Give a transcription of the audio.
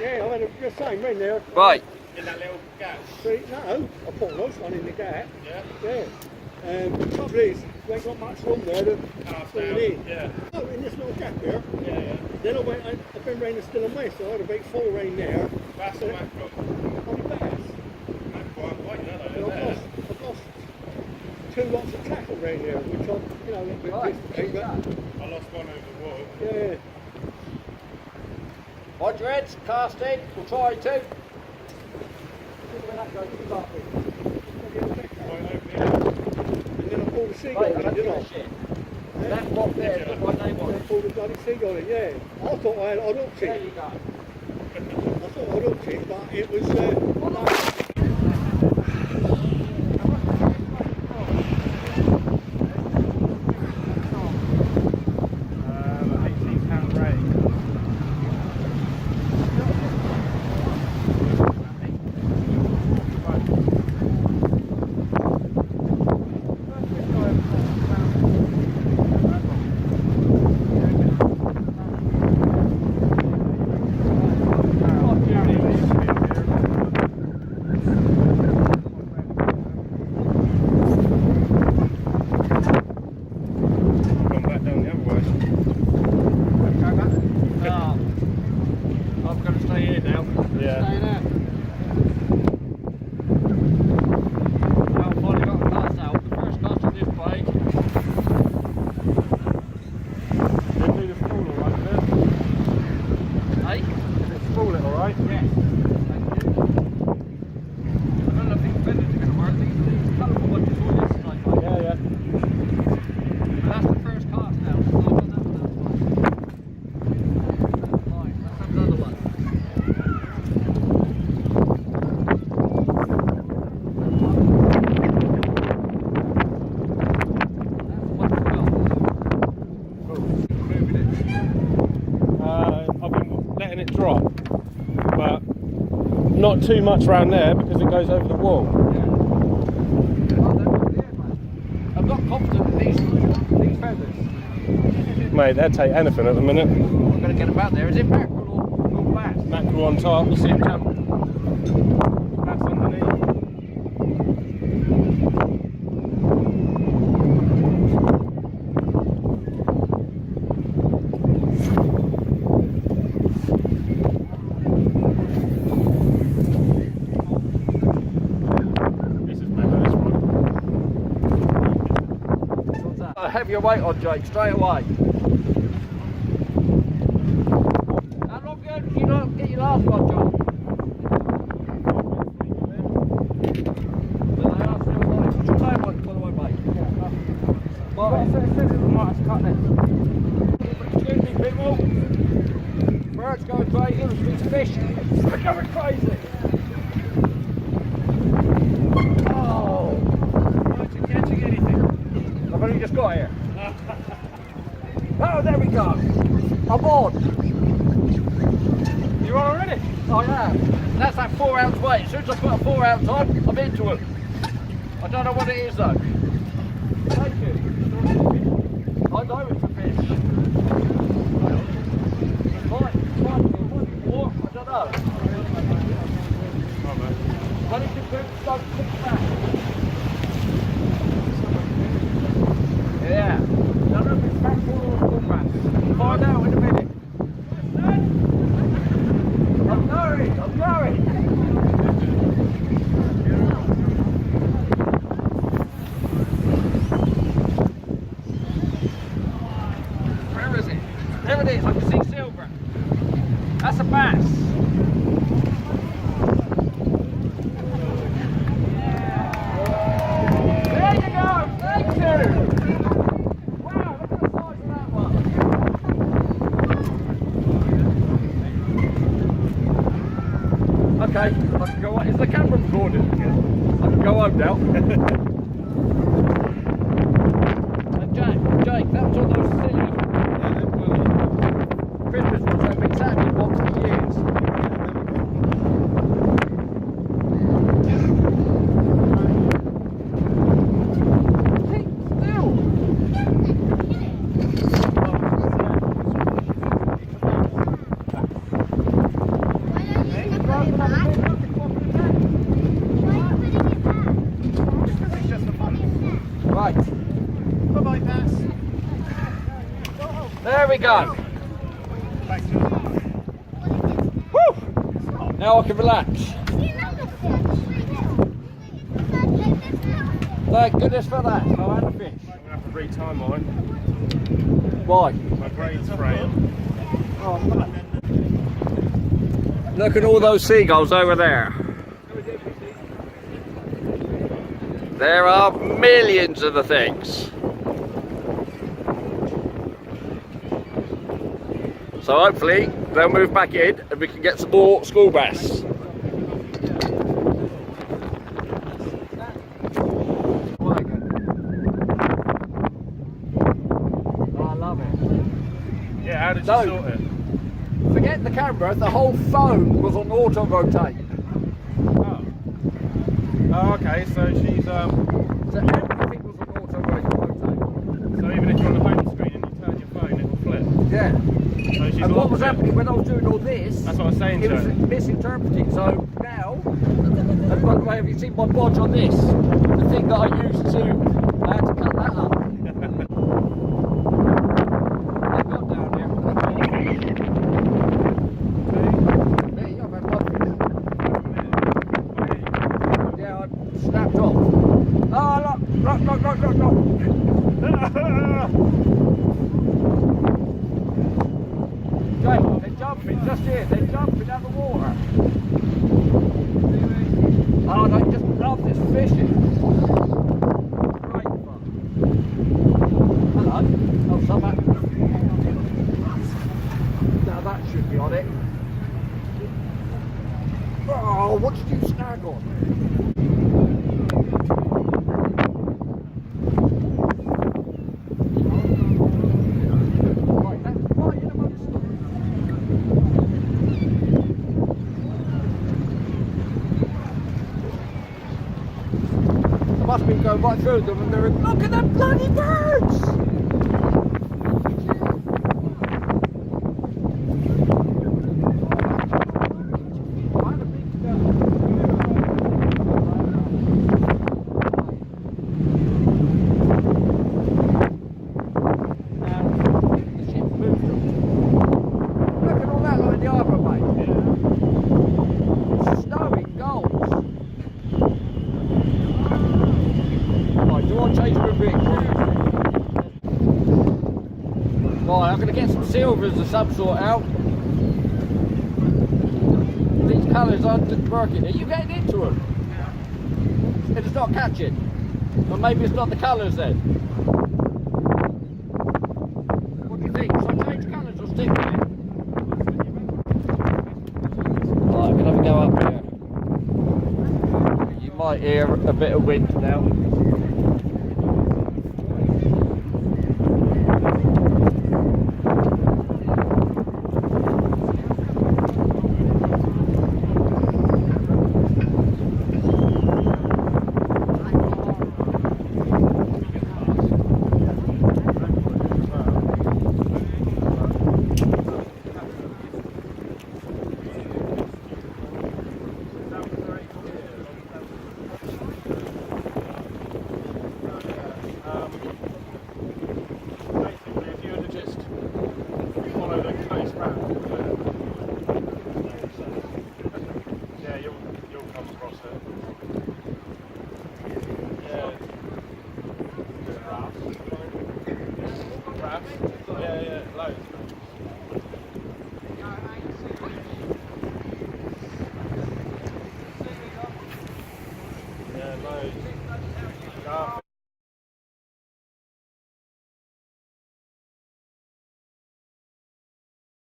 Yeah, I had the same ring there. Right. In that little gap? See, no, I put a nice one in the gap. Yeah? Yeah. The trouble is, we ain't got much room there to put it in. Yeah. Oh, in this little gap here. Yeah, yeah. Then I've been raining still and west, so I had a big full rain there. Bass or mackerel? Only bass. Mackerel, I'm quite I've lost 2 lots of tackle around here, which I'm, a little bit disappointed, but I lost one over the wall. yeah. Roger, Eds, casting. We'll try two. And then I pulled the seagull in, didn't I? That one there, put my name on I it. pulled the bloody seagull in, yeah. I thought I'd hooked There it. you go. I thought I'd hooked it, but it was... £18 rate. I'm going to stay here now. Yeah. Stay there. Now I've finally got a cast out. The first cast of this play. Did you do the spool alright, did it? Hey? Did it spool it alright? Yes. Thank you. I don't know if these feathers are going to work. These colourful ones is all this tonight. Yeah, yeah. But that's the first cast now. So I've got that one out twice. Right, let's have another one. I've been letting it drop, but not too much around there because it goes over the wall. I'm not confident in these feathers. Mate, they'd take anything at the minute. I'm going to get them out there. Is it mackerel or bass? Mackerel on top, you see it jump. Bass underneath. Have your weight on, Jake, straight away. How long ago did you not get your last one, John? What's your name on, by the way, mate? Excuse me, people. Birds going crazy, there's fish. They're going crazy. Oh. Aren't you catching anything? I've only just got here. Oh, there we go. I'm on. You on already? I am. That's that 4 ounce weight. As soon as I put a 4 ounce on, I'm into it. I don't know what it is though. Thank you. I know it's a fish. Might be more. I don't know. Oh, mate. When it's a good, don't cook back. Yeah. I don't know if it's mackerel or small bass. Find out in a minute. I'm going. I'm going. Where is it? There it is. I can see silver. That's a bass. There you go. Thank you. Okay, I can go on. Is the camera recording? I can go home now. Jake, that was on those silly Christmas ones that have been sat in your box for years. go. Woo! Now I can relax. Thank goodness for that. I had a fish. I'm going to have to retime mine. Why? My brain's fraying. Look at all those seagulls over there. There are millions of the things. So hopefully they'll move back in and we can get some more school bass. I love it. Yeah, how did you So, sort it? forget the camera, the whole phone was on auto rotate. Oh. Oh, okay, so she's So everything was on auto rotate. so even if you're on the home screen and you turn your phone, it will flip. Yeah. So she's And what locked was it. happening when I was doing all this, That's what I was saying, it was Joe. misinterpreting. So now, and by the way, have you seen my bodge on this? The thing that I used to, I had to cut that up. I've got down here. There you go, I've had one fish. Yeah, I snapped off. Oh, look. Jake, they're jumping just here, they're jumping out of the water. Oh, they just love this fishing. Great fun. Hello. Oh, summer. Now that should be on it. Oh, what did you snag on? Right, that's right in amongst them. I must be going right through them and they're look at them bloody birds! Right, I'm going to get some silvers of some sort out. These colours aren't working. Are you getting into them? Yeah. It's not catching. Or maybe it's not the colours then. What do you think? Should I change colours or stick with it? Right, I'm going to have a go up here. You might hear a bit of wind now.